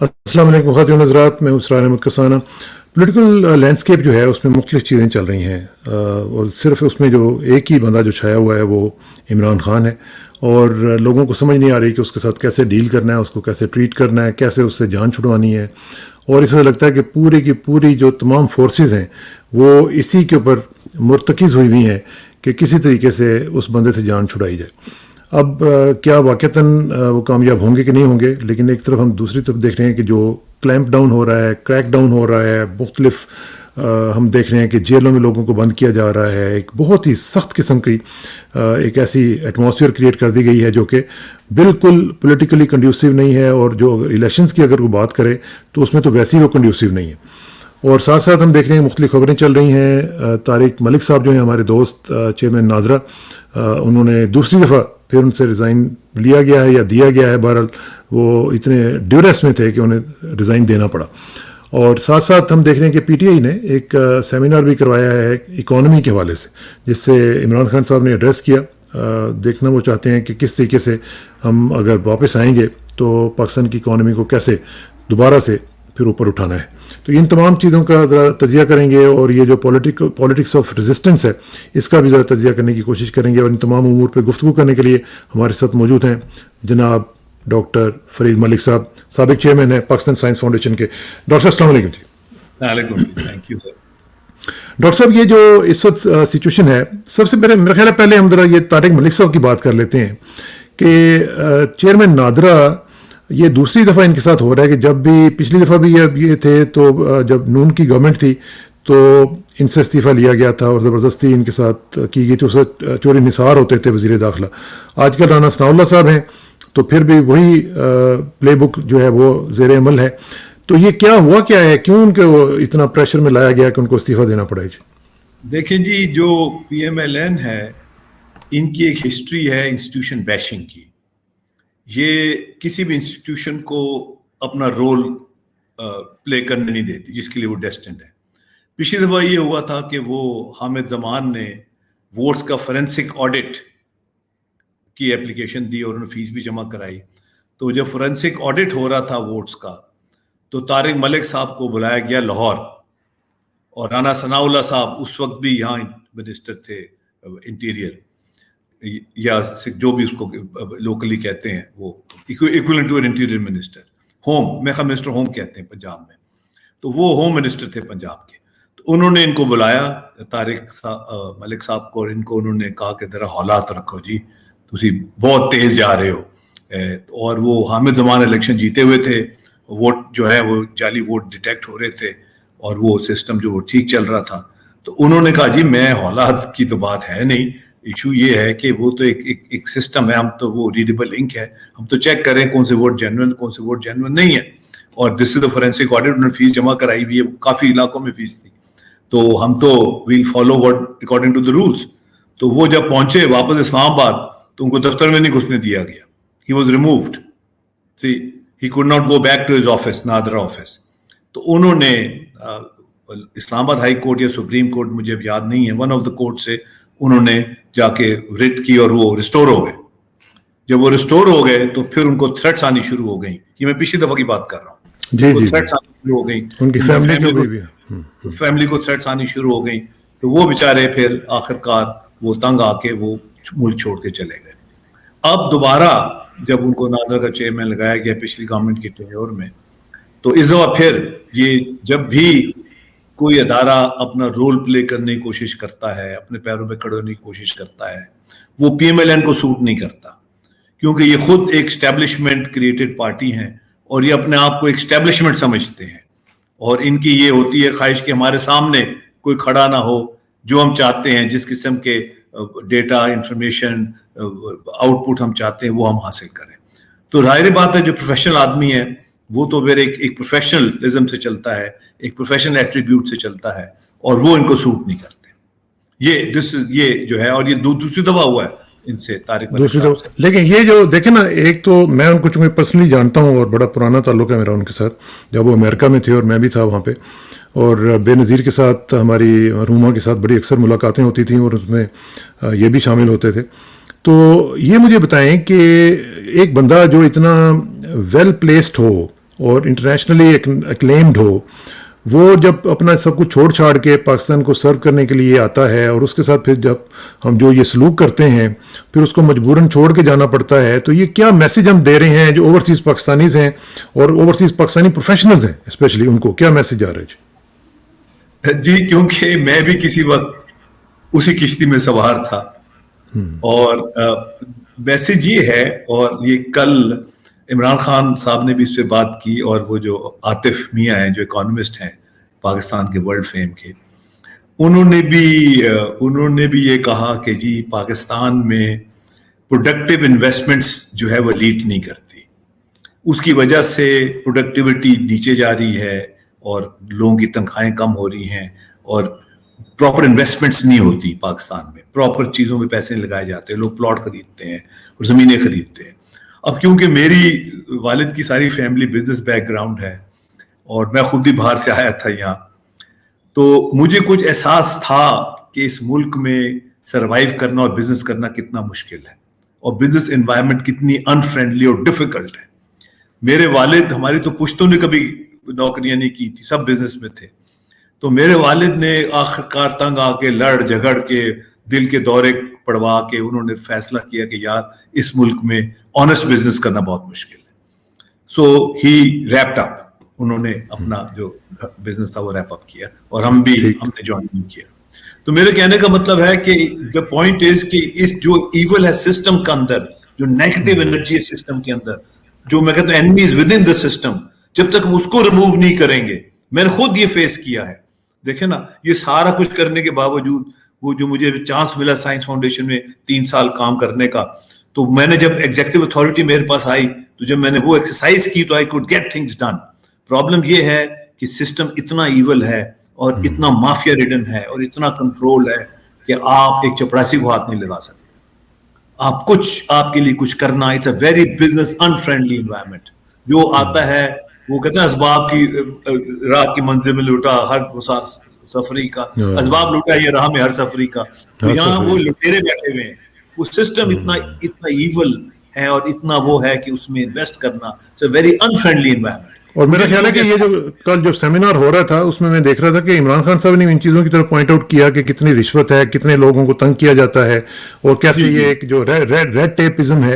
अस्सलाम वालेकुम ख़वातीन हज़रात, मैं उसरार अहमद कसाना। पॉलिटिकल लैंडस्केप जो है उसमें मुख्तलिफ़ चीज़ें चल रही हैं, और सिर्फ उसमें जो एक ही बंदा जो छाया हुआ है वो इमरान खान है, और लोगों को समझ नहीं आ रही कि उसके साथ कैसे डील करना है, उसको कैसे ट्रीट करना है, कैसे उससे जान छुड़वानी है। और इससे लगता है कि पूरी की पूरी जो तमाम फोर्सेस हैं वो इसी के ऊपर मुर्तकिज़ हुई हुई हैं कि किसी तरीके से उस बंदे से जान छुड़ाई जाए। अब क्या वाक़तन वो कामयाब होंगे कि नहीं होंगे, लेकिन एक तरफ हम दूसरी तरफ देख रहे हैं कि जो क्लैंप डाउन हो रहा है, क्रैक डाउन हो रहा है, मुख्तलिफ हम देख रहे हैं कि जेलों में लोगों को बंद किया जा रहा है। एक बहुत ही सख्त किस्म की एक ऐसी एटमॉस्फेयर क्रिएट कर दी गई है जो कि बिल्कुल पॉलिटिकली कंड्यूसिव नहीं है, और जो इलेक्शंस की अगर वो बात करें तो उसमें तो वैसे ही वो कंड्यूसिव नहीं है। और साथ साथ हम देख रहे हैं मुख्तलिफ खबरें चल रही हैं। तारिक मलिक साहब जो हैं हमारे दोस्त, चेयरमैन नाजरा, उन्होंने दूसरी दफ़ा फिर उनसे रिज़ाइन लिया गया है या दिया गया है। बहरहाल वो इतने ड्यूरेस में थे कि उन्हें रिज़ाइन देना पड़ा। और साथ साथ हम देख रहे हैं कि पीटीआई ने एक सेमिनार भी करवाया है इकॉनमी के हवाले से, जिससे इमरान खान साहब ने एड्रेस किया। देखना वो चाहते हैं कि किस तरीके से हम अगर वापस आएंगे तो पाकिस्तान की इकॉनमी को कैसे दोबारा से फिर ऊपर उठाना है। तो इन तमाम चीज़ों का ज़रा तजिया करेंगे, और ये जो पॉलिटिक्स ऑफ रेजिस्टेंस है इसका भी ज़रा तजिया करने की कोशिश करेंगे। और इन तमाम उमूर पर गुफ्तगू करने के लिए हमारे साथ मौजूद हैं जनाब डॉक्टर फरीद मलिक साहब, साबिक चेयरमैन है पाकिस्तान साइंस फाउंडेशन के। डॉक्टर साहब अस्सलाम वालेकुम जी। वालेकुम, थैंक यू सर। डॉक्टर साहब, ये जो इस वक्त सिचुएशन है, सबसे मेरा ख्याल है पहले हम ज़रा ये तारिक मलिक साहब की बात कर लेते हैं कि चेयरमैन नादरा ये दूसरी दफ़ा इनके साथ हो रहा है कि जब भी पिछली दफ़ा भी ये थे तो जब नून की गवर्नमेंट थी तो इनसे इस्तीफ़ा लिया गया था और ज़बरदस्ती इनके साथ की गई थी। उस वक्त चोरी निसार होते थे वज़ीर दाखिला। आजकल राना सनाउल्लाह साहब हैं, तो फिर भी वही प्ले बुक जो है वो ज़ेर अमल है। तो ये क्या हुआ, क्या है, क्यों उनको इतना प्रेशर में लाया गया कि उनको इस्तीफ़ा देना पड़ा जी? देखें जी, जो PMLN है इनकी एक हिस्ट्री है इंस्टीट्यूशन बैशिंग की। ये किसी भी इंस्टीट्यूशन को अपना रोल प्ले करने नहीं देती जिसके लिए वो डेस्टिन्ड है। पिछली दफ़ा ये हुआ था कि वो हामिद जमान ने वोट्स का फोरेंसिक ऑडिट की एप्लीकेशन दी और उन्होंने फीस भी जमा कराई। तो जब फोरेंसिक ऑडिट हो रहा था वोट्स का, तो तारिक मलिक साहब को बुलाया गया लाहौर, और राना सनाउल्लाह साहब उस वक्त भी यहाँ मिनिस्टर थे इंटीरियर, या जो भी उसको लोकली कहते हैं, वो equivalent to interior minister, home, मैं मिनिस्टर होम कहते हैं पंजाब में। तो वो होम मिनिस्टर थे पंजाब के। तो उन्होंने इनको बुलाया, तारिक मलिक साहब को, और इनको उन्होंने कहा कि जरा हौलात रखो जी, तुसी बहुत तेज जा रहे हो। और वो हामिद जमान इलेक्शन जीते हुए थे, वोट जो है वो जाली वोट डिटेक्ट हो रहे थे, और वो सिस्टम जो वो ठीक चल रहा था। तो उन्होंने कहा जी मैं हौलात की तो बात है नहीं, इशू ये है कि वो तो एक सिस्टम है, हम तो वो रीडेबल इंक है, हम तो चेक करें कौन से वोट जेन्युइन कौन से वोट जेन्युइन नहीं है। और this is the forensic audit, उन्होंने फीस जमा कराई हुई है, काफी इलाकों में फीस थी, तो हम तो will follow what according to the rules. तो वो जब पहुंचे वापस इस्लामाबाद तो उनको दफ्तर में नहीं घुसने दिया गया, he was removed, so he could not go back to his office, NADRA office. तो उन्होंने इस्लामाबाद हाई कोर्ट या सुप्रीम कोर्ट, मुझे अब याद नहीं है, वन ऑफ द कोर्ट से उन्होंने जाके रिट की और वो रिस्टोर हो गए। जब वो रिस्टोर हो गए तो फिर उनको थ्रेट्स आनी शुरू हो गई। ये मैं पिछली दफा की बात कर रहा हूँ। थ्रेट्स आनी शुरू हो गई, उनकी फैमिली को थ्रेट्स आनी शुरू हो गई। तो वो बेचारे फिर आखिरकार वो तंग आके वो मुल्क छोड़ के चले गए। अब दोबारा जब उनको नादरा का चेयरमैन लगाया गया पिछली गवर्नमेंट की टेन्योर में, तो इस दफा फिर ये जब भी कोई अदारा अपना रोल प्ले करने की कोशिश करता है, अपने पैरों पे खड़े होने की कोशिश करता है, वो PMLN को सूट नहीं करता, क्योंकि ये खुद एक एस्टेब्लिशमेंट क्रिएटेड पार्टी हैं और ये अपने आप को एक एस्टेब्लिशमेंट समझते हैं। और इनकी ये होती है ख्वाहिश कि हमारे सामने कोई खड़ा ना हो, जो हम चाहते हैं, जिस किस्म के डेटा इंफॉर्मेशन आउटपुट हम चाहते हैं वो हम हासिल करें। तो जाहिर बात है जो प्रोफेशनल आदमी है वो तो फिर एक प्रोफेशनलिज्म से चलता है, एक प्रोफेशनल एट्रीब्यूट से चलता है, और वो इनको सूट नहीं करते। ये जो है, और ये दूसरी दफा हुआ है इनसे तारिक मलिक साहब से। लेकिन ये जो देखे ना, एक तो मैं उनको चूंकि पर्सनली जानता हूँ और बड़ा पुराना ताल्लुक है मेरा उनके साथ, जब वो अमेरिका में थे और मैं भी था वहाँ पे, और बेनज़ीर के साथ हमारी रूमा के साथ बड़ी अक्सर मुलाकातें होती थी और उसमें ये भी शामिल होते थे। तो ये मुझे बताएं कि एक बंदा जो इतना वेल प्लेस्ड हो اور انٹرنیشنلی ایکلیمڈ ہو، وہ جب اپنا سب کچھ چھوڑ چھاڑ کے پاکستان کو سرو کرنے کے لیے آتا ہے، اور اس کے ساتھ پھر جب ہم جو یہ سلوک کرتے ہیں پھر اس کو مجبوراً چھوڑ کے جانا پڑتا ہے، تو یہ کیا میسج ہم دے رہے ہیں جو اوورسیز پاکستانیز ہیں اور اوورسیز پاکستانی پروفیشنلز ہیں اسپیشلی، ان کو کیا میسج آ رہا ہے؟ جی کیونکہ میں بھی کسی وقت اسی کشتی میں سوار تھا، اور میسج یہ ہے، اور یہ کل عمران خان صاحب نے بھی اس پہ بات کی، اور وہ جو عاطف میاں ہیں جو اکانومسٹ ہیں پاکستان کے ورلڈ فیم کے، انہوں نے بھی یہ کہا کہ جی پاکستان میں پروڈکٹیو انویسٹمنٹس جو ہے وہ لیڈ نہیں کرتی، اس کی وجہ سے پروڈکٹیوٹی نیچے جا رہی ہے، اور لوگوں کی تنخواہیں کم ہو رہی ہیں، اور پراپر انویسٹمنٹس نہیں ہوتی پاکستان میں، پراپر چیزوں میں پیسے لگائے جاتے ہیں، لوگ پلاٹ خریدتے ہیں اور زمینیں خریدتے ہیں۔ اب کیونکہ میری والد کی ساری فیملی بزنس بیک گراؤنڈ ہے، اور میں خود بھی باہر سے آیا تھا یہاں، تو مجھے کچھ احساس تھا کہ اس ملک میں سروائیو کرنا اور بزنس کرنا کتنا مشکل ہے، اور بزنس انوائرمنٹ کتنی انفرینڈلی اور ڈیفیکلٹ ہے۔ میرے والد، ہماری تو پشتوں نے کبھی نوکریاں نہیں کی تھی، سب بزنس میں تھے، تو میرے والد نے آخرکار تنگ آ کے لڑ جھگڑ کے دل کے دورے پڑوا کے انہوں نے فیصلہ کیا کہ یار اس ملک میں آنیسٹ بزنس کرنا بہت مشکل ہے۔ سو ہی ریپڈ اپ، انہوں نے اپنا جو بزنس تھا وہ ریپ اپ کیا، اور ہم نے جوائن نہیں کیا۔ تو میرے کہنے کا مطلب ہے کہ the point is کہ اس جو ایول ہے سسٹم کے اندر، جو نیگیٹو انرجی ہے سسٹم کے اندر، جو میں کہتا ہوں enemies with in the system, جب تک ہم اس کو ریموو نہیں کریں گے، میں نے خود یہ فیس کیا ہے۔ دیکھیں نا، یہ سارا کچھ کرنے کے باوجود وہ جو مجھے چانس ملا سائنس فاؤنڈیشن میں 3 سال کام کرنے کا، تو میں نے جب ایگزیکٹو اتھارٹی میرے پاس آئی، تو جب میں نے وہ ایکسرسائز کی تو I could get things done. Problem یہ ہے کہ سسٹم اتنا ایول ہے اور اتنا مافیا ریڈن ہے اور اتنا کنٹرول ہے کہ آپ ایک چپڑاسی کو ہاتھ نہیں لگا سکتے۔ آپ کے لیے کچھ کرنا، it's a very business unfriendly environment. جو آتا ہے وہ کہتے ہیں اسباب کی راہ کی منزل میں لوٹا ہر سفری کا، اسباب لوٹا یہ راہ میں ہر سفری کا۔ تو یہاں وہ لٹیرے بیٹھے ہوئے ہیں، وہ سسٹم اتنا ایول ہے اور اتنا وہ ہے کہ اس میں انویسٹ کرنا it's a very unfriendly environment. اور میرا خیال ہے کہ یہ جو کل جو سیمینار ہو رہا تھا اس میں دیکھ رہا تھا کہ عمران خان صاحب نے ان چیزوں کی طرف پوائنٹ آؤٹ کیا کہ کتنی رشوت ہے، کتنے لوگوں کو تنگ کیا جاتا ہے، اور کیسے یہ ایک جو ریڈ ٹیپزم ہے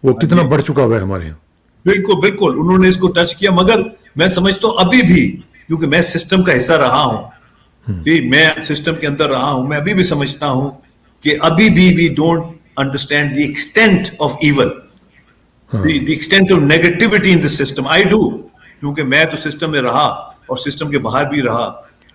وہ کتنا بڑھ چکا ہوا ہے ہمارے یہاں۔ بالکل انہوں نے اس کو ٹچ کیا، مگر میں سمجھتا ہوں ابھی بھی، کیونکہ میں سسٹم کا حصہ رہا ہوں، میں سسٹم کے اندر رہا ہوں، میں ابھی بھی سمجھتا ہوں کہ ابھی بھی we don't understand the extent of evil, the extent of negativity in the system. I do, کیونکہ میں تو سسٹم میں رہا اور سسٹم کے باہر بھی رہا،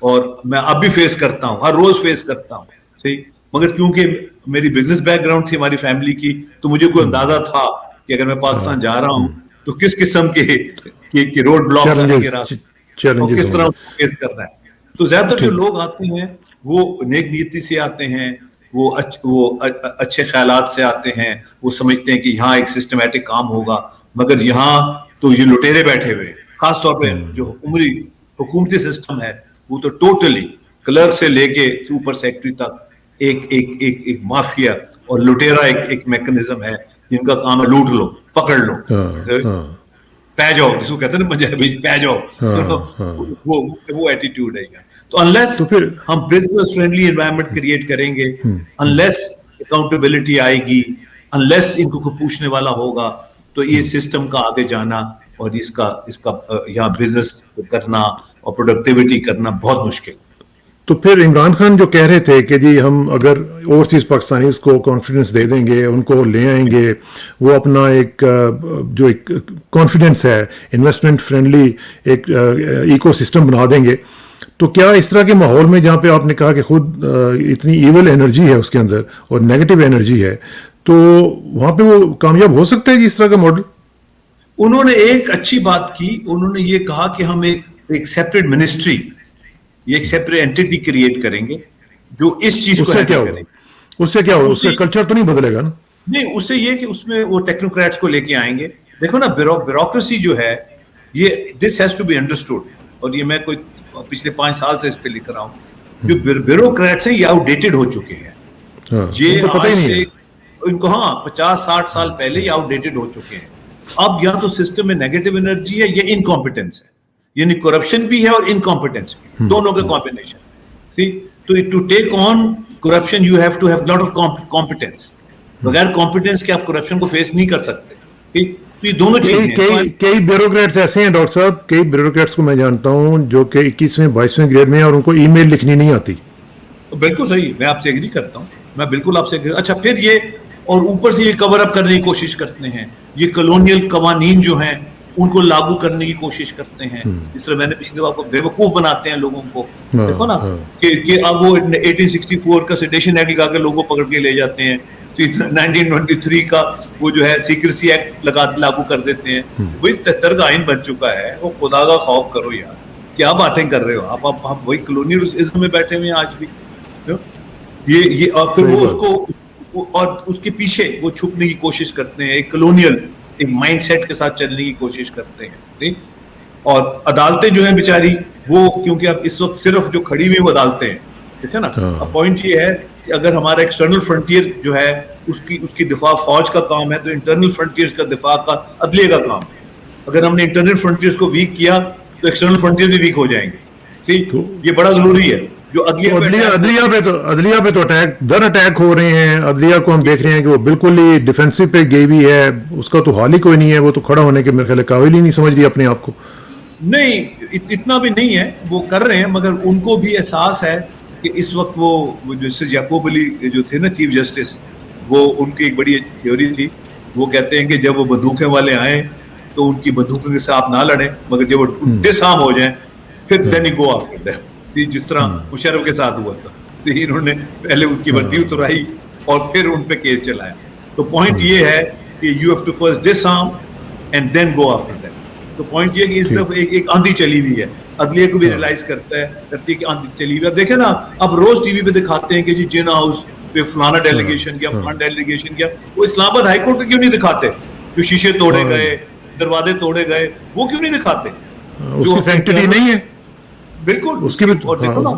اور میں اب بھی فیس کرتا ہوں، ہر روز فیس کرتا ہوں، صحیح۔ مگر کیونکہ میری بزنس بیک گراؤنڈ تھی ہماری فیملی کی، تو مجھے کوئی اندازہ تھا کہ اگر میں پاکستان جا رہا ہوں تو کس قسم کے روڈ بلاکس آنے کے راستے اور کس طرح فیس کرنا ہے۔ تو زیادہ تر جو لوگ آتے ہیں وہ نیک نیتی سے آتے ہیں، وہ اچھے خیالات سے آتے ہیں، وہ سمجھتے ہیں کہ یہاں ایک سسٹمیٹک کام ہوگا، مگر یہاں تو یہ لٹیرے بیٹھے ہوئے، خاص طور پہ جو حکومتی سسٹم ہے وہ تو ٹوٹلی کلرک سے لے کے سپر سیکٹری تک ایک مافیا اور لٹیرا ایک میکنزم ہے جن کا کام ہے لوٹ لو، پکڑ لو، پہ جاؤ، جس کو کہتے ہیں نا پنجابی پہ جاؤ، وہ ایٹیٹیوڈ ہے۔ تو انلیس ہم بزنس فرینڈلی انوائرمنٹ کریٹ کریں گے، انلیس اکاؤنٹیبلٹی آئے گی، انلیس ان کو پوچھنے والا ہوگا، تو یہ سسٹم کا آگے جانا اور اس کا یہاں بزنس کرنا اور پروڈکٹیوٹی کرنا بہت مشکل۔ تو پھر عمران خان جو کہہ رہے تھے کہ جی ہم اگر اوورسیز پاکستانیز کو کانفیڈنس دے دیں گے، ان کو لے آئیں گے، وہ اپنا ایک جو ایک کانفیڈنس ہے انویسٹمنٹ فرینڈلی ایک ایکو سسٹم بنا دیں گے، تو کیا اس طرح کے ماحول میں جہاں پہ آپ نے کہا کہ خود اتنی ایول انرجی ہے اس کے اندر اور نیگیٹو انرجی ہے، تو وہاں پہ وہ کامیاب ہو سکتا ہے جی اس طرح کا ماڈل؟ انہوں نے ایک اچھی بات کی، انہوں نے یہ کہا کہ ہم ایک سیپریٹ منسٹری، ایک سیپریٹ اینٹیٹی کریٹ کریں گے جو اس چیز کو ہینڈل کرے۔ اس سے کیا ہوگا؟ اس کا کلچر تو نہیں بدلے گا نا؟ نہیں، اس سے یہ کہ اس میں وہ ٹیکنوکریٹس کو لے کے آئیں گے۔ دیکھو نا، بیوروکریسی جو ہے یہ this has to be understood, اور یہ میں کوئی پچھلے 5 سال سے اس پہ لکھ رہا ہوں، جو بیوروکریٹس ہیں یہ آؤٹ ڈیٹڈ ہو چکے ہیں، یہ آج سے ان کو 50-60 سال پہلے یہ آؤٹ ڈیٹڈ ہو چکے ہیں۔ अब या तो सिस्टम में नेगेटिव एनर्जी है या इनकॉम्पिटेंस है, यानी करप्शन भी है और इनकॉम्पिटेंस भी, दोनों का कॉम्बिनेशन। ठीक, तो to take on corruption you have to have lot of competence. बगैर कॉम्पिटेंस के आप करप्शन को फेस नहीं कर सकते। ठीक, तो ये दोनों चीजें। कई ब्यूरोक्रेट्स ऐसे हैं डॉक्टर साहब, कई ब्यूरोक्रेट्स को मैं जानता हूं जो कि 21वें 22वें ग्रेड में हैं और उनको ईमेल लिखनी नहीं आती। बिल्कुल सही, मैं आपसे एग्री करता हूँ, मैं बिल्कुल आपसे एग्री। अच्छा, फिर ये और ऊपर से ये कवर अप करने की कोशिश करते हैं, ये कॉलोनियल कवानीन जो हैं उनको लागू करने की कोशिश करते हैं। जिस तरह मैंने पिछली दफा आपको बेवकूफ बनाते हैं लोगों को, देखो ना कि अब वो 1864 का सेडेशन एक्ट लगा के लोगों को पकड़ के ले जाते हैं, 1923 का वो जो है सीक्रेसी एक्ट लागू कर देते हैं। वही 73 का आइन बन चुका है। वो खुदा का खौफ करो यार, क्या बातें कर रहे हो आप वही कॉलोनियलिज्म में बैठे हुए हैं आज भी। ये और फिर वो उसको और उसके पीछे वो छुपने की कोशिश करते हैं, एक कॉलोनियल एक माइंडसेट के साथ चलने की कोशिश करते हैं। ठीक, और अदालतें जो है बेचारी वो, क्योंकि अब इस वक्त सिर्फ जो खड़ी हुई वो अदालतें हैं, ठीक है ना। अब पॉइंट ये है कि अगर हमारा एक्सटर्नल फ्रंटियर जो है उसकी दिफा फौज का काम है, तो इंटरनल फ्रंटियर्स का दिफा का अदलिया का काम है। अगर हमने इंटरनल फ्रंटियर्स को वीक किया तो एक्सटर्नल फ्रंटियर भी वीक हो जाएंगे। ठीक, तो ये बड़ा जरूरी है। जो अदलिया पे तो अटैक हो रहे हैं। अदलिया को हम देख रहे हैं कि वो बिल्कुल ही डिफेंसिव पे गई हुई है, उसका तो हाल ही कोई नहीं है। वो तो खड़ा होने के मेरे ख्याल काबिल ही नहीं समझ रही अपने आप को। नहीं, इतना भी नहीं है, वो कर रहे हैं, मगर उनको भी एहसास है कि इस वक्त वो जस्टिस याकूब अली जो थे ना चीफ जस्टिस, वो उनकी एक बड़ी थ्योरी थी। वो कहते हैं कि जब वो बंदूकें वाले आए तो उनकी बंदूकों के साथ ना लड़ें, मगर जब वो डिसआर्म हो जाएं फिर then you go after them. जिस तरह मुशर्रफ के साथ हुआ था, इन्होंने पहले उनकी वर्दी उतराई और फिर उन पे केस चलाया। तो पॉइंट ये है कि you have to first disarm and then go after them. तो पॉइंट ये कि इस तरफ एक आंधी चली हुई है, अदलिया को भी रियलाइज करती है कि आंधी चली हुई है। देखे ना, अब रोज टीवी पे दिखाते हैं कि जी जिन हाउस पे फलाना डेलीगेशन किया, फलाना डेलीगेशन किया। वो इस्लामाबाद हाई कोर्ट क्यों नहीं दिखाते? जो शीशे तोड़े गए, दरवाजे तोड़े गए, वो क्यों नहीं दिखाते? उसकी सैंक्टिटी नहीं है बिल्कुल उसकी भी। और देखो ना,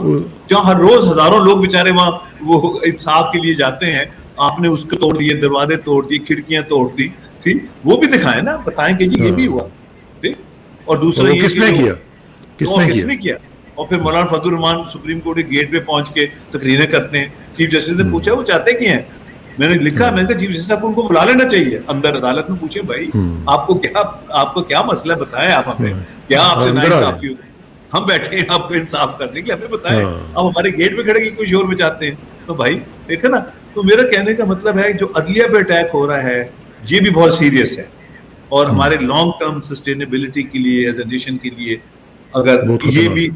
जहाँ हर रोज हजारों लोग बेचारे वहां वो इंसाफ के लिए जाते हैं, आपने उसको तोड़ दिए, दरवाजे तोड़ दिए, खिड़कियां तोड़ दी, ठीक, वो भी दिखाएं ना, बताएं कि जी ये भी हुआ। ठीक, और दूसरा ये किसने किया और फिर मौलाना फजल रहमान सुप्रीम कोर्ट के गेट पे पहुंच के तकरीरें करते हैं। चीफ जस्टिस ने पूछा वो चाहते क्या है, मैंने लिखा, मैंने कहा चीफ जस्टिस साहब को उनको बुला लेना चाहिए अंदर, अदालत में पूछे भाई आपको क्या मसला, बताएं आप हमें, क्या आपसे नाइंसाफी हो, हम बैठे हैं आपको इंसाफ करने के लिए, हमें बताएं। अब हमारे गेट पे खड़े की कोई शोर मचाते हैं, तो भाई देखे ना। तो मेरा कहने का मतलब है जो अदलिया पे अटैक हो रहा है ये भी बहुत सीरियस है, और हमारे लॉन्ग टर्म सस्टेनेबिलिटी के लिए, एज ए नेशन के लिए, अगर ये भी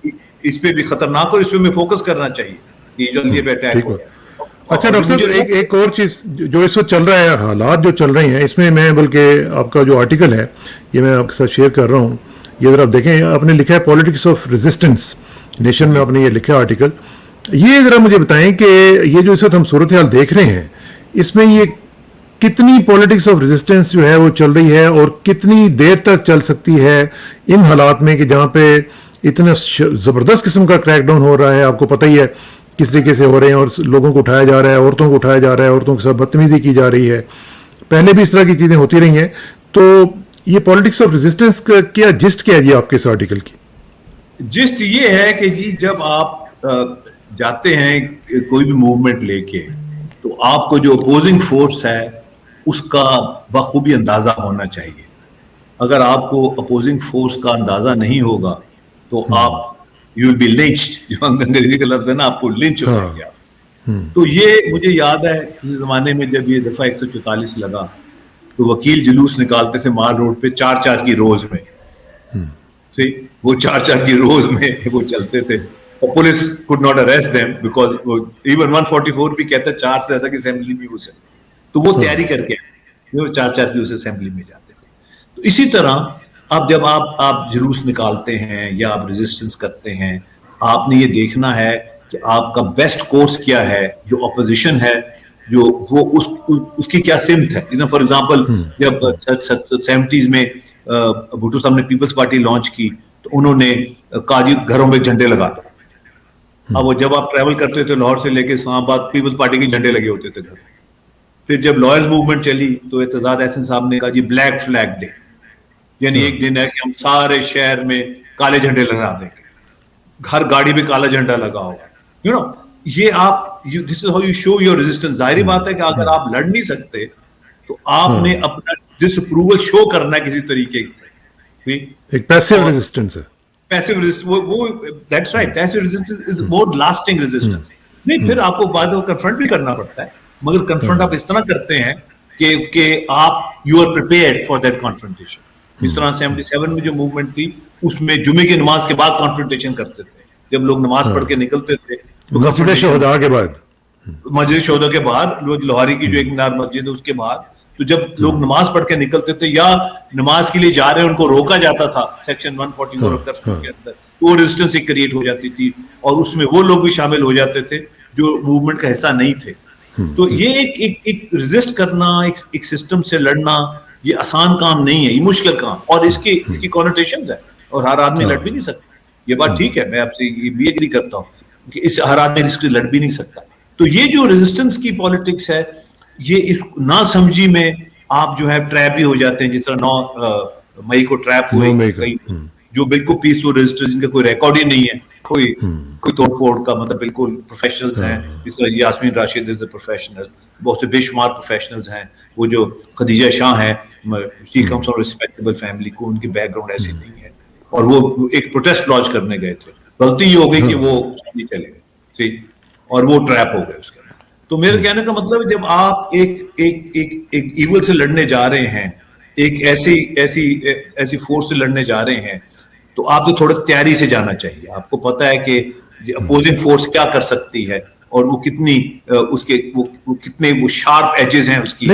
इस पे भी खतरनाक, और इस पे में फोकस करना चाहिए कि जो अदलिया पे अटैक हो रहा है। अच्छा डॉक्टर साहब, एक और चीज जो इस वक्त चल रहा है, हालात जो चल रहे हैं, इसमें मैं बल्कि आपका जो आर्टिकल है ये मैं आपके साथ शेयर कर रहा हूँ। ये जरा आप देखें, आपने लिखा है पॉलिटिक्स ऑफ रेजिस्टेंस नेशन में, आपने ये लिखा आर्टिकल। ये जरा मुझे बताएं कि ये जो इस वक्त हम सूरत हाल देख रहे हैं, इसमें ये कितनी पॉलिटिक्स ऑफ रेजिस्टेंस जो है वो चल रही है, और कितनी देर तक चल सकती है इन हालात में कि जहाँ पे इतना ज़बरदस्त किस्म का क्रैकडाउन हो रहा है। आपको पता ही है किस तरीके से हो रहे हैं, और लोगों को उठाया जा रहा है, औरतों को उठाया जा रहा है, औरतों के साथ बदतमीजी की जा रही है। पहले भी इस तरह की चीज़ें होती रही हैं। तो ये पॉलिटिक्स ऑफ रेजिस्टेंस का क्या जिस्ट क्या है जी आपके इस आर्टिकल की? जिस्ट ये है कि जी जब आप जाते हैं कोई भी मूवमेंट लेके, तो आपको जो अपोजिंग फोर्स है उसका बखूबी अंदाजा होना चाहिए। अगर आपको अपोजिंग फोर्स का अंदाजा नहीं होगा तो आप यू विल बी लिंच्ड, जो अंग्रेजी का लफ्ज है ना, आपको लिंच हो जाएंगे आप। तो ये मुझे याद है किसी जमाने में जब ये दफा 144 लगा तो वकील जुलूस निकालते थे माल रोड पे 4-4 की रोज में, ठीक, वो 4-4 की रोज में वो चलते थे, और police could not arrest them because even 144 भी कहता है 4 से ज्यादा की असेंबली में उसे, तो वो तैयारी करके 4-4 की उस असेंबली में जाते थे। तो इसी तरह अब जब आप जुलूस निकालते हैं या आप रेजिस्टेंस करते हैं, आपने ये देखना है कि आपका बेस्ट कोर्स क्या है, जो अपोजिशन है जो वो उसकी क्या सिमत है। फॉर एग्जांपल जब 70s में भुट्टो साहब ने पीपल्स पार्टी लॉन्च की तो उन्होंने काजी घरों में झंडे लगा दो। अब वो जब आप ट्रैवल करते थे लाहौर से लेके इस्लामाबाद, पीपल्स पार्टी के झंडे लगे होते थे घर, پھر جب لائرز موومنٹ چلی تو اعتزاز احسن صاحب نے کہا جی بلیک فلیگ ڈے، یعنی ایک دن ہے کہ ہم سارے شہر میں کالے جھنڈے لگا دیں گے، ہر گاڑی پہ کالا جھنڈا لگا ہوگا. یو نو یہ آپ this is how you show your resistance. ظاہری بات ہے کہ اگر آپ لڑ نہیں سکتے تو آپ نے اپنا ڈس اپروول شو کرنا ہے کسی طریقے سے. ایک پیسو ریزسٹنس ہے. Passive that's right, passive resistance is more lasting resistance. نہیں پھر آپ کو بعد میں کنفرنٹ بھی کرنا پڑتا ہے، مگر کنفرنٹ آپ اس طرح کرتے ہیں کہ آپ you are prepared for that confrontation. اس طرح 77 میں جو موومنٹ تھی اس میں جمعے کی نماز کے بعد کنفرنٹیشن کرتے تھے. جب لوگ نماز پڑھ کے نکلتے تھے مسجد شہداء کے بعد، مسجد شہداء کے بعد، لوہاری کی جو ایک مینار مسجد ہے اس کے بعد، تو جب لوگ نماز پڑھ کے نکلتے تھے یا نماز کے لیے جا رہے ہیں ان کو روکا جاتا تھا سیکشن 144 آف کنسٹیٹیوشن کے اندر، تو وہ ریزسٹنس ایک کریٹ ہو جاتی تھی اور اس میں وہ لوگ بھی شامل ہو جاتے تھے جو موومنٹ کا حصہ نہیں تھے. تو یہ ایک ریزسٹ کرنا، ایک سسٹم سے لڑنا، یہ آسان کام نہیں ہے، یہ مشکل کام، اور اس کی کونوٹیشنز ہے اور ہر آدمی لڑ بھی نہیں سکتا. یہ بات ٹھیک ہے، میں آپ سے یہ بھی ایگری کرتا ہوں کہ اس ہر آدمی اس سے لڑ بھی نہیں سکتا. تو یہ جو ریزسٹنس کی پالیٹکس ہے، یہ اس نہ سمجھی میں آپ جو ہے ٹریپ بھی ہو جاتے ہیں. جس طرح 9 مئی کو ٹریپ ہوئے کئی جو بالکل پیسفل ریزسٹنس، جن کا کوئی ریکارڈ ہی نہیں ہے، کوئی توڑ پھوڑ کا، مطلب بالکل پروفیشنلز ہیں. جس طرح یاسمین راشد از اے پروفیشنل، بہت سے بے شمار پروفیشنلز ہیں. وہ جو خدیجہ شاہ ہیں، she comes from respectable family, کو ان کی بیک گراؤنڈ ایسی نہیں ہے، اور وہ ایک پروٹیسٹ لانچ کرنے گئے تھے. غلطی یہ ہو گئی کہ وہ نہیں چلے گئے، ٹھیک، اور وہ ٹریپ ہو گئے اس کے. تو میرے کہنے کا مطلب جب آپ ایک ایول سے لڑنے جا رہے ہیں، ایک ایسی فورس سے لڑنے جا رہے ہیں، تو آپ کو تھوڑا تیاری سے جانا چاہیے. آپ کو پتا ہے کہ اپوزنگ فورس کیا کر سکتی ہے اور وہ کتنی اس کے وہ کتنے وہ شارپ ایجز ہیں اس کی.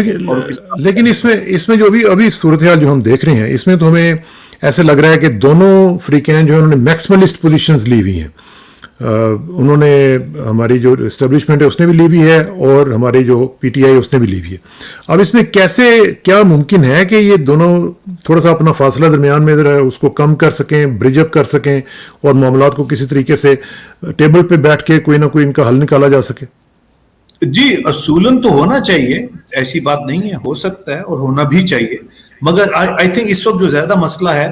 لیکن اس میں جو ابھی صورتحال جو ہم دیکھ رہے ہیں، اس میں تو ہمیں ایسے لگ رہا ہے کہ دونوں فریقین جو ہیں انہوں نے میکسملسٹ پوزیشنز لی ہوئی ہیں. انہوں نے ہماری جو اسٹیبلشمنٹ ہے اس نے بھی لی ہوئی ہے اور ہماری جو پی ٹی آئی اس نے بھی لی ہوئی ہے. اب اس میں کیسے کیا ممکن ہے کہ یہ دونوں تھوڑا سا اپنا فاصلہ درمیان میں اس کو کم کر سکیں، برج اپ کر سکیں اور معاملات کو کسی طریقے سے ٹیبل پہ بیٹھ کے کوئی نہ کوئی ان کا حل نکالا جا سکے؟ جی اصولاً تو ہونا چاہیے، ایسی بات نہیں ہے، ہو سکتا ہے اور ہونا بھی چاہیے. مگر آئی تھنک اس وقت جو زیادہ مسئلہ ہے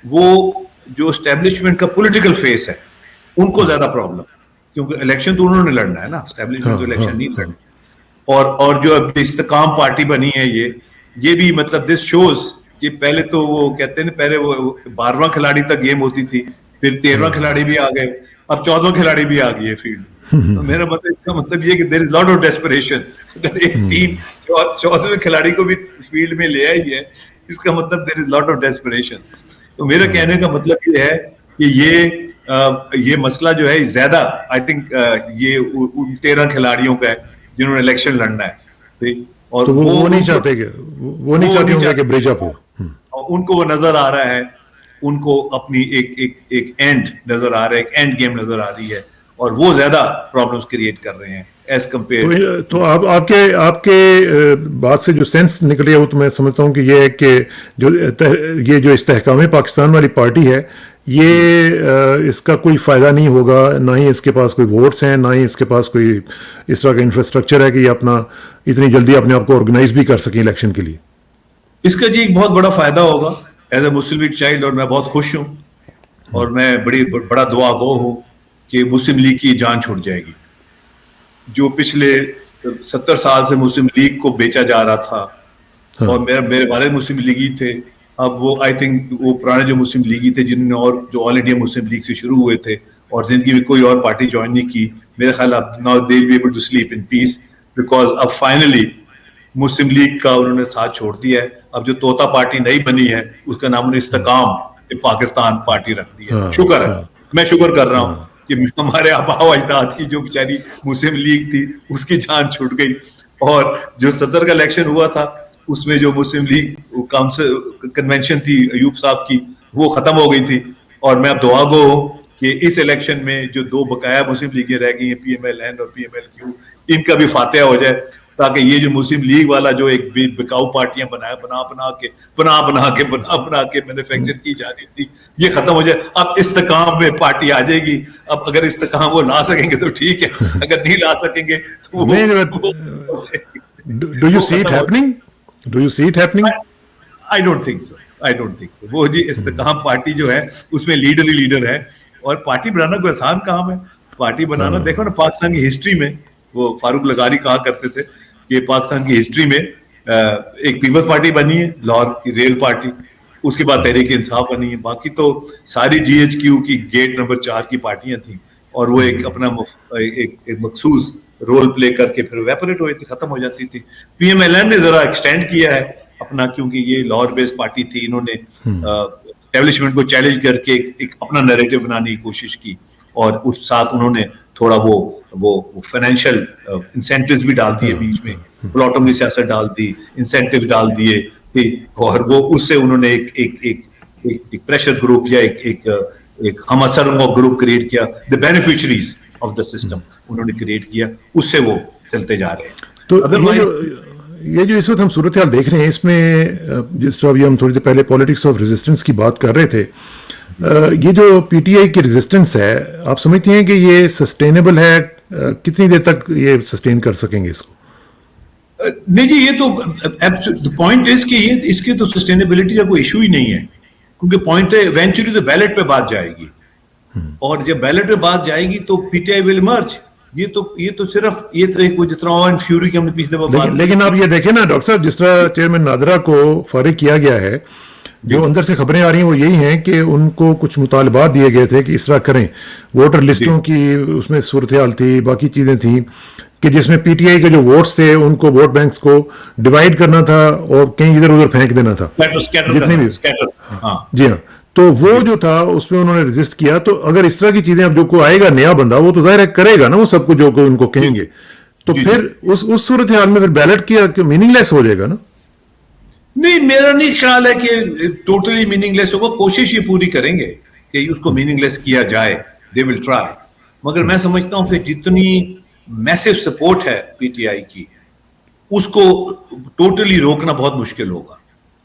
وہ جو اسٹیبلشمنٹ کا پولیٹیکل فیس ہے ان کو زیادہ پرابلم، کیونکہ الیکشن تو انہوں نے لڑنا ہے نا، اسٹیبلشمنٹ تو الیکشن نہیں لڑنا. اور جو اب استحکام پارٹی بنی ہے یہ بھی مطلب دس شوز کہ پہلے تو وہ کہتے ہیں نا، پہلے وہ 12واں کھلاڑی تک گیم ہوتی تھی، پھر 13واں کھلاڑی بھی آ گئے، اب 14واں کھلاڑی بھی آ گئی ہے فیلڈ. میرا مطلب اس کا مطلب یہ کہ دیر از لاٹ آف ڈیسپریشن. اگر ایک ٹیم 14ویں کھلاڑی کو بھی فیلڈ میں لے آئی ہے، اس کا مطلب دیر از لاٹ آف ڈیسپریشن. تو میرا کہنے کا مطلب یہ ہے کہ یہ مسئلہ جو ہے زیادہ آئی تھنک یہ ان 13 کھلاڑیوں کا ہے جنہوں نے الیکشن لڑنا ہے، اور وہ نہیں چاہتے کہ وہ نہیں چاہتے ہوں گے کہ برج اپ ہو. ان کو وہ نظر آ رہا ہے، ان کو اپنی ایک اینڈ نظر آ رہا ہے، ایک اینڈ گیم نظر آ رہی ہے، اور وہ زیادہ پرابلمس کریٹ کر رہے ہیں ایز کمپیئر. تو آپ کے بات سے جو سینس نکل رہی ہے وہ تو میں سمجھتا ہوں کہ یہ ہے کہ یہ جو استحکام پاکستان والی پارٹی ہے، یہ اس کا کوئی فائدہ نہیں ہوگا، نہ ہی اس کے پاس کوئی ووٹس ہیں، نہ ہی اس کے پاس کوئی اس طرح کا انفراسٹرکچر ہے کہ یہ اپنا اتنی جلدی اپنے آپ کو آرگنائز بھی کر سکیں الیکشن کے لیے. اس کا جی ایک بہت بڑا فائدہ ہوگا as a Muslim league child, اور میں بہت خوش ہوں اور میں بڑا دعا گو ہوں کہ مسلم لیگ کی جان چھوڑ جائے گی. جو پچھلے 70 سال سے مسلم لیگ کو بیچا جا رہا تھا، اور میرے والد مسلم لیگی تھے، اب وہ آئی تھنک وہ پرانے جو مسلم لیگی تھے جنہوں نے اور جو آل انڈیا مسلم لیگ سے شروع ہوئے تھے اور زندگی میں کوئی اور پارٹی جوائن نہیں کی، میرے خیال اب now they will be able to sleep in peace, because اب فائنلی مسلم لیگ کا انہوں نے ساتھ چھوڑ دیا ہے. اب جو طوطا پارٹی نئی بنی ہے اس کا نام انہوں نے استحکام پاکستان پارٹی رکھ دی ہے. شکر ہے، میں شکر کر رہا ہوں کہ ہمارے آبا و اجداد کی جو بیچاری مسلم لیگ تھی اس کی جان چھوٹ گئی، اور جو صدر کا الیکشن ہوا تھا اس میں جو مسلم لیگ کاؤنسل کنونشن تھی ایوب صاحب کی، وہ ختم ہو گئی تھی. اور میں اب دعا گو ہوں کہ اس الیکشن میں جو 2 بقایا مسلم لیگیں رہ گئی ہیں، پی ایم ایل این اور پی ایم ایل کیو، ان کا بھی فاتحہ ہو جائے، تاکہ یہ جو مسلم لیگ والا جو ایک بکاؤ پارٹیاں بنا کے مینوفیکچر کی جا رہی تھی، یہ ختم ہو جائے. اب استحکام میں پارٹی آ جائے گی. اب اگر استحکام وہ لا سکیں گے تو ٹھیک ہے، اگر نہیں لا سکیں گے تو Do you see it happening? Do you see it happening? I don't think so. I don't think so. वो जी इस्तेकाम पार्टी जो है उसमें लीडर ही लीडर है, और पार्टी बनाना कोई आसान काम है. पार्टी बनाना, देखो ना पाकिस्तान की हिस्ट्री में, वो फारूक लगारी कहा करते थे कि पाकिस्तान की हिस्ट्री में एक पीपल्स पार्टी बनी है, लाहौर की रेल पार्टी, उसके बाद तहरीक इंसाफ बनी है, बाकी तो सारी GHQ की गेट नंबर 4 की पार्टियां थी, और वो एक अपना एक मखसूस रोल प्ले करके फिर वेपरेट हो जाती, खत्म हो जाती थी. PMLN ने जरा एक्सटेंड किया है अपना, क्योंकि ये लाहौर बेस्ड पार्टी थी, इन्होंने एस्टेब्लिशमेंट को चैलेंज करके एक अपना नैरेटिव बनाने की कोशिश की, और उस साथ उन्होंने थोड़ा वो फाइनेंशियल इंसेंटिव्स भी डाल दिए बीच में, प्लॉटों की सियासत डाल दी, इंसेंटिव डाल दिए, और वो उससे उन्होंने एक प्रेशर ग्रुप या एक हम असरों ग्रुप क्रिएट किया, the beneficiaries of the system उन्होंने क्रिएट किया, उससे वो चलते जा रहे हैं. तो ये जो इस वक्त हम सूरत हाल देख रहे हैं, इसमें जिस तरह अभी हम थोड़ी देर पहले पॉलिटिक्स ऑफ रेजिस्टेंस की बात कर रहे थे, ये जो PTI की रेजिस्टेंस है, आप समझते हैं कि ये सस्टेनेबल है? कितनी देर तक ये सस्टेन कर सकेंगे इसको? नहीं जी, ये तो पॉइंट इज कि ये इसके तो सस्टेनेबिलिटी का कोई इशू ही नहीं है, क्योंकि पॉइंट है इवेंचुअली तो बैलेट पे बात जाएगी, और जब बैलेट पे बात जाएगी तो PTI विल इमर्ज. ये तो सिर्फ ये तो एक जिस तरह ऑन फ्यूरी की हमने पिछले बार, लेकिन आप ये देखें ना डॉक्टर साहब, जिस तरह चेयरमैन नादरा को फारिग किया गया है, जो अंदर से खबरें आ रही हैं वो यही हैं कि उनको कुछ मुतालबात दिए गए थे कि इस तरह करें. वोटर लिस्टों की उसमें सूरत हाल थी, बाकी चीजें थी कि जिसमें PTI के जो वोट्स थे उनको वोट बैंक्स को डिवाइड करना था और कहीं इधर उधर फेंक देना था, जितने भी. जी हाँ, तो वो जो था उसमें उन्होंने रेजिस्ट किया. तो अगर इस तरह की चीजें, अब जो कोई आएगा नया बंदा, वो तो जाहिर है करेगा ना वो सब कुछ जो कोई उनको कहेंगे, तो फिर उस सूरत हाल में फिर बैलेट किया मीनिंगलेस हो जाएगा ना? नहीं, मेरा नहीं ख्याल है कि टोटली मीनिंगलेस होगा. कोशिश ये पूरी करेंगे कि उसको मीनिंगलेस किया जाए, दे विल ट्राई. मगर मैं समझता हूं कि जितनी मैसिव सपोर्ट है PTI की, उसको टोटली रोकना बहुत मुश्किल होगा.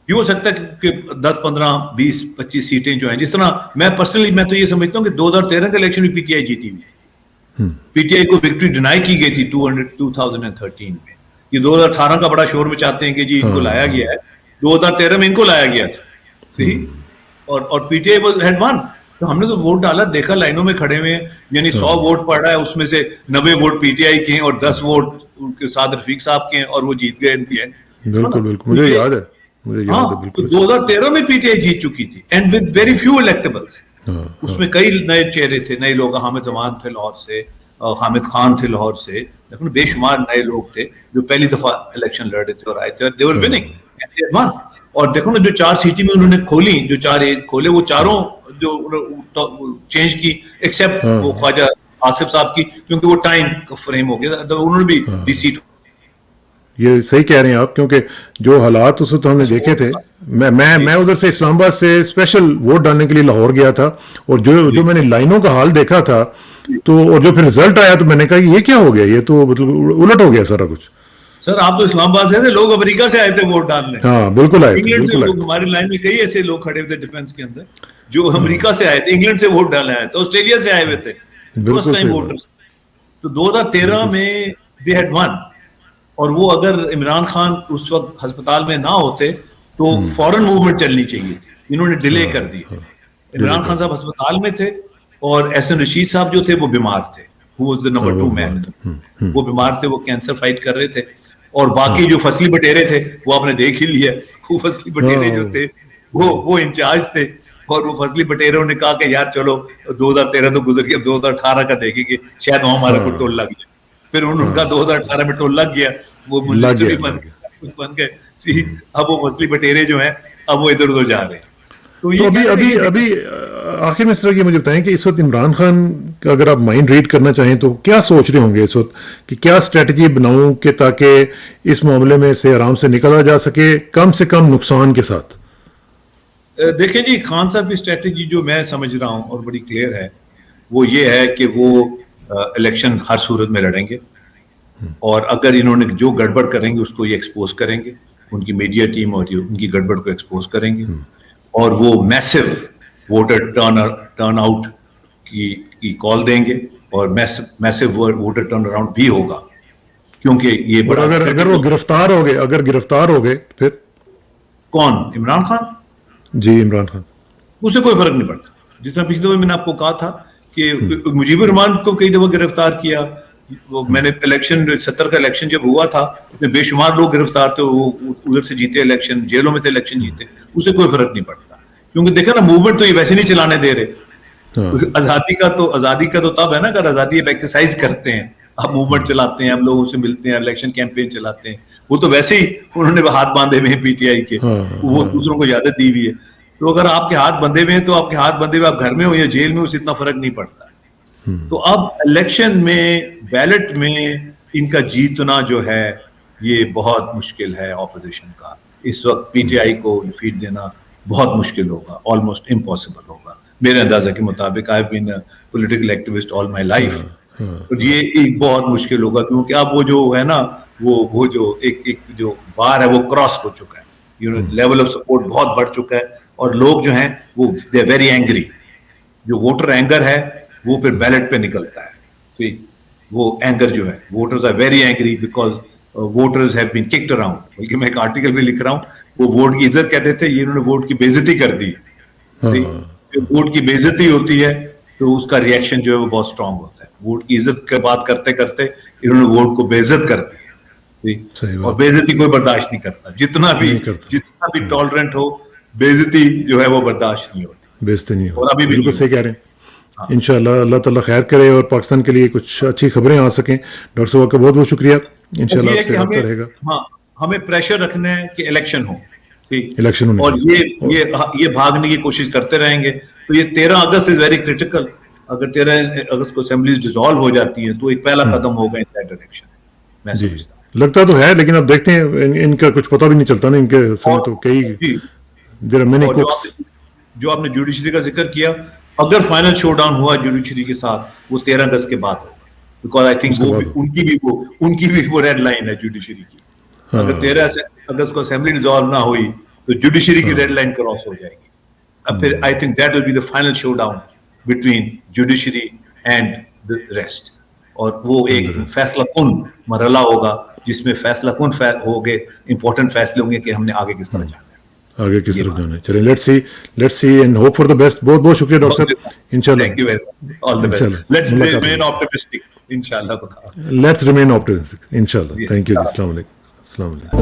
ये हो सकता है कि 10, 15, 20, 25 सीटें जो हैं, जिस तरह मैं तो ये समझता हूं कि 2013 का इलेक्शन भी PTI जीती हुई. PTI को विक्ट्री डिनाई की गई थी 2013 में. ये 2018 का बड़ा शोर मचाते हैं कि जी इनको लाया गया है, 2013 में इनको लाया गया था, सही, और PTI हैड वन. तो हमने तो वोट डाला, देखा लाइनों में खड़े हुए, यानी 100 वोट पड़ रहा है, उसमें से 90 वोट PTI के हैं और 10 वोट उनके साथ रफीक साहब के हैं, और वो जीत गए इन दी एंड. बिल्कुल बिल्कुल, मुझे याद है बिल्कुल. 2013 में PTI जीत चुकी थी, and with very few electables. उसमें कई नए चेहरे थे, नए लोग. हामिद जमान थे लाहौर से, हामिद खान थे लाहौर से, लेकिन बेशुमार नए लोग थे जो पहली दफा इलेक्शन लड़ रहे थे और आए थे, दे वर विनिंग. और देखो ना, जो 4 सीटें में उन्होंने खोली, जो 4 खोले, वो चारों जो चेंज की, एक्सेप्ट वो ख्वाजा आसिफ साहब की, क्योंकि वो टाइम का फ्रेम हो गया, तो उन्होंने भी डिसीट. ये सही कह रहे हैं आप, क्योंकि जो हालात उस वक्त हमने देखे थे, मैं उधर से इस्लामाबाद से स्पेशल वोट डालने के लिए लाहौर गया था, और जो मैंने लाइनों का हाल देखा था, तो और जो फिर रिजल्ट आया, तो मैंने कहा ये क्या हो गया, ये तो मतलब उलट हो गया सारा कुछ. सर, आप तो इस्लामाबाद से थे, लोग अमेरिका से आए थे वोट डालने. हाँ बिल्कुल आए थे, इंग्लैंड से लोग, हमारी लाइन में कई ऐसे लोग खड़े हुए थे डिफेंस के अंदर, जो अमेरिका से आए थे, इंग्लैंड से वोट डालने आए थे, ऑस्ट्रेलिया से आए हुए थे, फर्स्ट टाइम वोटर्स. तो 2013 में दे हैड वन. और वो अगर इमरान खान उस वक्त अस्पताल में ना होते तो फॉरेन मूवमेंट चलनी चाहिए थी, इन्होंने डिले कर दी. इमरान खान साहब अस्पताल में थे, और एहसन रशीद साहब जो थे वो बीमार थे, who was the number 2 man, वो बीमार थे, वो कैंसर फाइट कर रहे थे. और बाकी जो फसली बटेरे थे वो आपने देख ही लिया, वो फसली बटेरे जो थे वो इंचार्ज थे, और वो फसली बटेरों ने कहा कि यार चलो 2013 तो गुजर गया, 2018 का देखेंगे, शायद वहां हमारा को टोल लग जाए. फिर उनका 2018 में टोल लग गया, वो मिनिस्टर बन गए. अब वो फसली बटेरे जो हैं, अब वो इधर उधर जा रहे हैं. तो अभी आखिर में इस तरह की मुझे बताएं कि इस वक्त इमरान खान का अगर आप माइंड रीड करना चाहें तो क्या सोच रहे होंगे इस वक्त, कि क्या स्ट्रेटजी बनाऊं कि ताकि इस मामले में से आराम से निकला जा सके, कम से कम नुकसान के साथ. देखें जी, खान साहब की स्ट्रेटजी जो मैं समझ रहा हूं और बड़ी क्लियर है, वो ये है कि वो इलेक्शन हर सूरत में लड़ेंगे, और अगर इन्होंने जो गड़बड़ करेंगे उसको ये एक्सपोज करेंगे, उनकी मीडिया टीम और उनकी गड़बड़ को एक्सपोज करेंगे, और वो मैसिव वोटर टर्न आउट की कॉल देंगे, और मैसिव वोटर टर्न अराउंड भी होगा. क्योंकि ये और बड़ा अगर वो गिरफ्तार हो गए फिर कौन, इमरान खान, जी इमरान खान, उससे कोई फर्क नहीं पड़ता। जिस तरह पिछले दफे मैंने आपको कहा था कि मुजीबुर रहमान को कई दफा गिरफ्तार किया, वो मैंने इलेक्शन 70 का इलेक्शन जब हुआ था उसमें बेशुमार लोग गिरफ्तार थे, वो उधर से जीते इलेक्शन, जेलों में से इलेक्शन जीते, उससे कोई फर्क नहीं पड़ता। क्योंकि देखा ना, मूवमेंट तो ये वैसे नहीं चलाने दे रहे। हाँ, आजादी का तो तब है ना, अगर आजादी अब एक्सरसाइज करते हैं, आप मूवमेंट चलाते हैं, आप लोगों से मिलते हैं, इलेक्शन कैंपेन चलाते हैं। वो तो वैसे ही उन्होंने हाथ बांधे हुए हैं पीटीआई के, हाँ, वो दूसरों को इजाजत दी हुई है। तो अगर आपके हाथ बंधे हुए हैं तो आपके हाथ बंधे हुए, आप घर में हो या जेल में हो, उससे इतना फर्क नहीं पड़ता। तो अब इलेक्शन में, बैलेट में इनका जीतना जो है ये बहुत मुश्किल है ऑपोजिशन का। इस वक्त पीटीआई को डिफीट देना बहुत मुश्किल होगा, ऑलमोस्ट इम्पॉसिबल होगा मेरे अंदाजा के मुताबिक। I have been a political activist all my life, तो ये एक बहुत मुश्किल होगा, क्योंकि अब वो जो है ना, वो जो एक जो बार है वो क्रॉस हो चुका है, you know, level of support बहुत बढ़ चुका है, और लोग जो हैं वो दे वेरी एंग्री। जो वोटर एंगर है वो फिर बैलेट पे निकलता है। ठीक, वो एंगर जो है, voters are very angry because voters have been kicked around. बल्कि मैं एक आर्टिकल भी लिख रहा हूँ, वो वोट की इज्जत कहते थे, ये इन्होंने वोट की बेइज्जती कर दी। वोट की बेइज्जती होती है तो उसका रिएक्शन जो है वो बहुत स्ट्रांग होता है। वोट की इज्जत की बात करते करते इन्होंने वोट को बेइज्जत कर दिया, और बेइज्जती कोई बर्दाश्त नहीं करता, जितना भी टॉलरेंट हो, बेइज्जती जो है वो बर्दाश्त नहीं होती, बेइज्जती नहीं हो। और अभी भी बिल्कुल सही कह रहे हैं। इंशाल्लाह अल्लाह ताला खैर करे और पाकिस्तान के लिए कुछ अच्छी खबरें आ सकें। डॉक्टर साहब का बहुत बहुत शुक्रिया, इंशाल्लाह आपसे रब्ता रहेगा। हाँ, हमें प्रेशर रखना है कि इलेक्शन हो, ठीक, इलेक्शन होने और ये भागने की कोशिश करते रहेंगे तो ये 13 अगस्त इज वेरी क्रिटिकल। अगर 13 अगस्त को असेंबलीज डिसॉल्व हो जाती है तो एक पहला कदम होगा इन दैट डायरेक्शन, मैं समझता हूँ। लगता तो है, लेकिन अब देखते हैं, इनका कुछ पता भी नहीं चलता ना, इनके समय तो कई देयर आर मेनी कुक्स। जो आपने जुडिशरी का जिक्र किया, अगर फाइनल शोडाउन हुआ जुडिशरी के साथ, वो 13 अगस्त के बाद होगा, बिकॉज आई थिंक उनकी भी वो रेड लाइन है जुडिशरी की। अगर 13 अगस्त को असेंबली डिसॉल्व ना हुई तो जुडिशरी की रेड लाइन क्रॉस हो जाएगी। अब फिर I think that will be the final showdown between judiciary and the rest, और वो एक फैसला कुन मरहला होगा जिसमें फैसला कुन होंगे, इंपॉर्टेंट फैसले होंगे कि हमने आगे किस तरह जाना है, आगे किस तरफ जाना है। चलिए, let's see and hope for the best. बहुत बहुत शुक्रिया डॉक्टर साहब, इंशाल्लाह। Thank you very much, all the best. Let's remain optimistic, इंशाल्लाह। लेट्स रिमेन ऑप्टिमिस्टिक, इंशाल्लाह। थैंक यू, अस्सलाम वालेकुम। अस्सलाम वालेकुम।